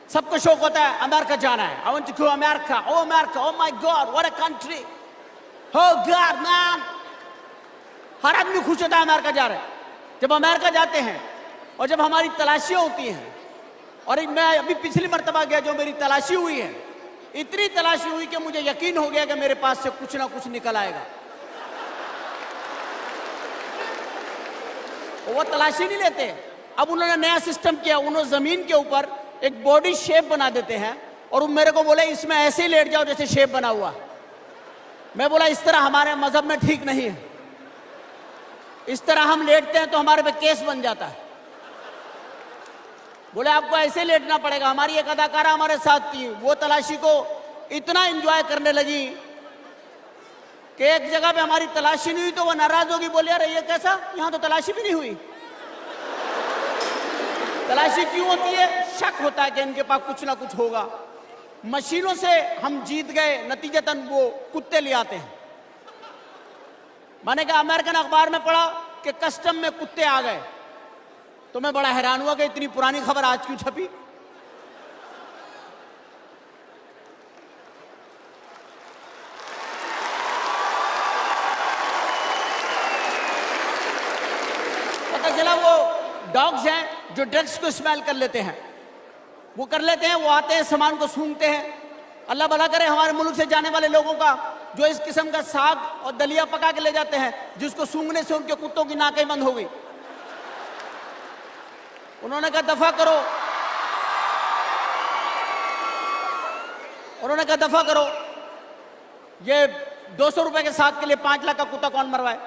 सबको शौक होता है अमेरिका जाना है। I want to go America, oh my god, what a country, oh god man. हर आदमी खुश होता है अमेरिका जा रहे हैं। जब अमेरिका जाते हैं और जब हमारी तलाशियां होती हैं, और मैं अभी पिछली मर्तबा गया, जो मेरी तलाशी हुई है, इतनी तलाशी हुई कि मुझे यकीन हो गया कि मेरे पास से कुछ ना कुछ निकल आएगा। वो तलाशी नहीं लेते। अब उन्होंने नया सिस्टम किया, उन्होंने जमीन के ऊपर एक बॉडी शेप बना देते हैं और वो मेरे को बोले इसमें ऐसे ही लेट जाओ जैसे शेप बना हुआ। मैं बोला इस तरह हमारे मजहब में ठीक नहीं है, इस तरह हम लेटते हैं तो हमारे पे केस बन जाता है। बोले आपको ऐसे लेटना पड़ेगा। हमारी एक अदाकारा हमारे साथ थी, वो तलाशी को इतना एंजॉय करने लगी कि एक जगह पे हमारी तलाशी नहीं हुई तो वो नाराज होगी, बोले अरे ये कैसा, यहां तो तलाशी भी नहीं हुई। तलाशी क्यों होती है? शक होता है कि इनके पास कुछ ना कुछ होगा। मशीनों से हम जीत गए, नतीजतन वो कुत्ते ले आते हैं। मैंने कहा अमेरिकन अखबार में पढ़ा कि कस्टम में कुत्ते आ गए, तो मैं बड़ा हैरान हुआ कि इतनी पुरानी खबर आज क्यों छपी। पता चला वो डॉग्स हैं जो ड्रग्स को स्मेल कर लेते हैं, वो कर लेते हैं, वो आते हैं सामान को सूंघते हैं। अल्लाह भला करे हमारे मुल्क से जाने वाले लोगों का, जो इस किस्म का साग और दलिया पका के ले जाते हैं, जिसको सूंघने से उनके कुत्तों की नाकें बंद हो गई। उन्होंने कहा दफा करो, उन्होंने कहा दफा करो, ये 200 रुपए के साग के लिए 5 लाख का कुत्ता कौन मरवाए?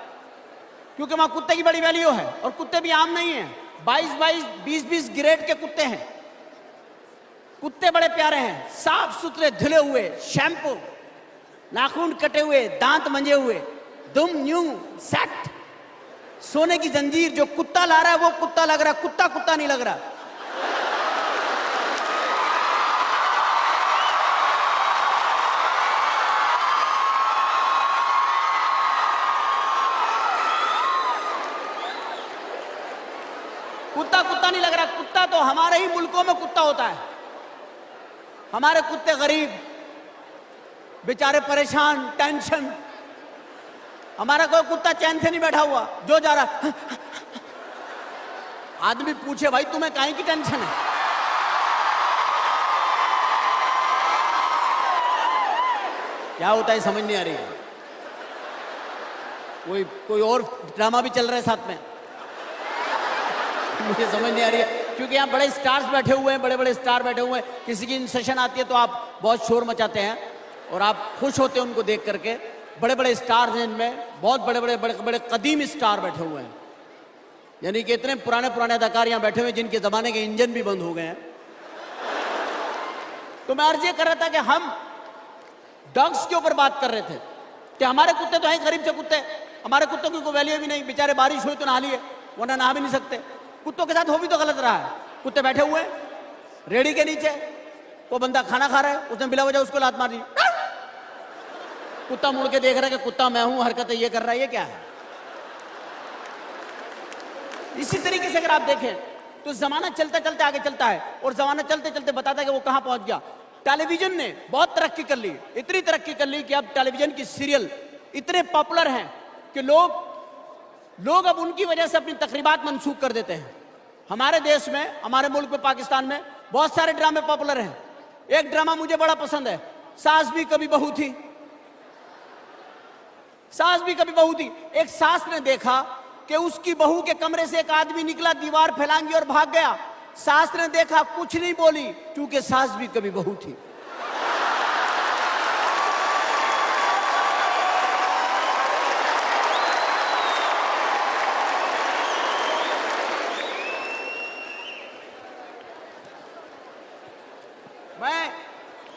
क्योंकि वहां कुत्ते की बड़ी वैल्यू है और कुत्ते भी आम नहीं है। 22-22, 20-20 ग्रेड के कुत्ते हैं। कुत्ते बड़े प्यारे हैं, साफ सुथरे, धुले हुए, शैम्पू, नाखून कटे हुए, दांत मंजे हुए, दुम न्यू सेट, सोने की जंजीर। जो कुत्ता ला रहा है वो कुत्ता लग रहा है, कुत्ता कुत्ता नहीं लग रहा। कुत्ता कुत्ता नहीं लग रहा। कुत्ता तो हमारे ही मुल्कों में कुत्ता होता है। हमारे कुत्ते गरीब, बेचारे परेशान, टेंशन। हमारा कोई कुत्ता चैन से नहीं बैठा हुआ, जो जा रहा। आदमी पूछे भाई तुम्हें काहे की टेंशन है? क्या होता है समझ नहीं आ रही है। कोई और ड्रामा भी चल रहा है साथ में, मुझे समझ नहीं आ रही है। क्योंकि यहाँ बड़े स्टार्स बैठे हुए हैं, बड़े बड़े स्टार बैठे हुए हैं। किसी की सेशन आती है तो आप बहुत शोर मचाते हैं और आप खुश होते हैं उनको देख करके। बड़े बड़े स्टार्स हैं, इनमें बहुत बड़े बड़े बड़े बड़े कदीम स्टार बैठे हुए हैं, यानी कि इतने पुराने पुराने अदाकार यहाँ बैठे हुए हैं जिनके जमाने के इंजन भी बंद हो गए हैं। तो मैं अर्ज ये कर रहा था कि हम डॉग्स के ऊपर बात कर रहे थे कि हमारे कुत्ते तो हैं गरीब से कुत्ते, हमारे कुत्तों की कोई वैल्यू भी नहीं। बेचारे बारिश हुई तो नहा लिए, वरना नहा भी नहीं सकते। कुत्तों के साथ हो भी तो गलत रहा है। कुत्ते बैठे हुए रेडी के नीचे, वो बंदा खाना खा रहा है, उसने बिला वजह उसको लात मार दी। कुत्ता मुड़ के देख रहा है कि कुत्ता मैं हूं, हरकतें ये कर रहा है, ये क्या है? इसी तरीके से अगर आप देखें तो जमाना चलते चलते आगे चलता है और जमाना चलते चलते बताता है कि वो कहां पहुंच गया। टेलीविजन ने बहुत तरक्की कर ली, इतनी तरक्की कर ली कि अब टेलीविजन की सीरियल इतने पॉपुलर हैं कि लोग अब उनकी वजह से अपनी तकरीबात मंसूख कर देते हैं। हमारे देश में, हमारे मुल्क में, पाकिस्तान में बहुत सारे ड्रामे पॉपुलर हैं। एक ड्रामा मुझे बड़ा पसंद है, सास भी कभी बहू थी। सास भी कभी बहू थी। एक सास ने देखा कि उसकी बहू के कमरे से एक आदमी निकला, दीवार फैलांगी और भाग गया। सास ने देखा, कुछ नहीं बोली, क्योंकि सास भी कभी बहू थी। मैं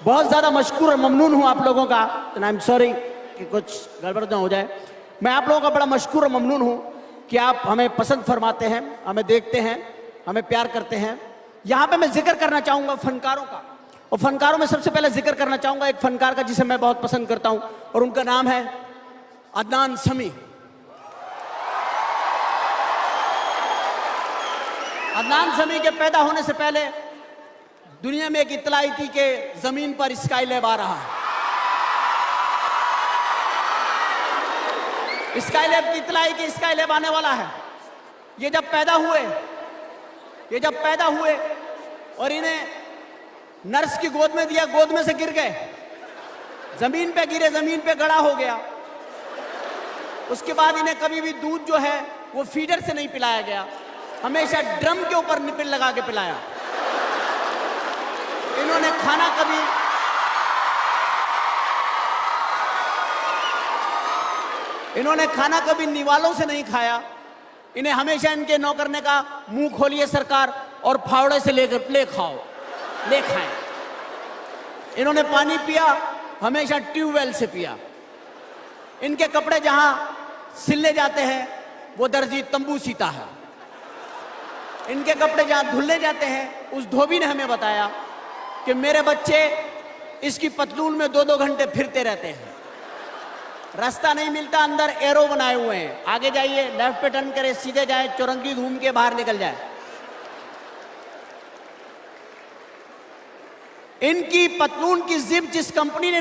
बहुत ज्यादा मशकूर और ममनून हूं आप लोगों का। आई एम सॉरी कि कुछ गड़बड़ ना हो जाए। मैं आप लोगों का बड़ा मशकूर और ममनून हूं कि आप हमें पसंद फरमाते हैं, हमें देखते हैं, हमें प्यार करते हैं। यहां पे मैं जिक्र करना चाहूंगा फनकारों का, और फनकारों में सबसे पहले जिक्र करना चाहूंगा एक फनकार का जिसे मैं बहुत पसंद करता हूं, और उनका नाम है अदनान समी। अदनान समी के पैदा होने से पहले दुनिया में एक इत्तला आई थी कि जमीन पर स्काई लैब आ रहा है। स्काई लैब की इत्तला आई कि स्काई लैब आने वाला है। ये जब पैदा हुए और इन्हें नर्स की गोद में दिया, गोद में से गिर गए, जमीन पे गिरे, जमीन पे गड़ा हो गया। उसके बाद इन्हें कभी भी दूध जो है वो फीडर से नहीं पिलाया गया, हमेशा ड्रम के ऊपर निपिल लगा के पिलाया। इन्होंने खाना कभी निवालों से नहीं खाया। इन्हें हमेशा इनके नौकर ने कहा, मुंह खोलिए सरकार और फावड़े से लेकर ले खाएं। इन्होंने पानी पिया हमेशा ट्यूबवेल से पिया। इनके कपड़े जहां सिलने जाते हैं वो दर्जी तंबू सीता है। इनके कपड़े जहां धुलने जाते हैं, उस धोबी ने हमें बताया कि मेरे बच्चे इसकी पतलून में 2-2 घंटे फिरते रहते हैं, रास्ता नहीं मिलता, अंदर एरो बनाए हुए हैं, आगे जाइए, लेफ्ट पे टर्न करें, सीधे जाए, चौरंगी घूम के बाहर निकल जाए। इनकी पतलून की जिप जिस कंपनी ने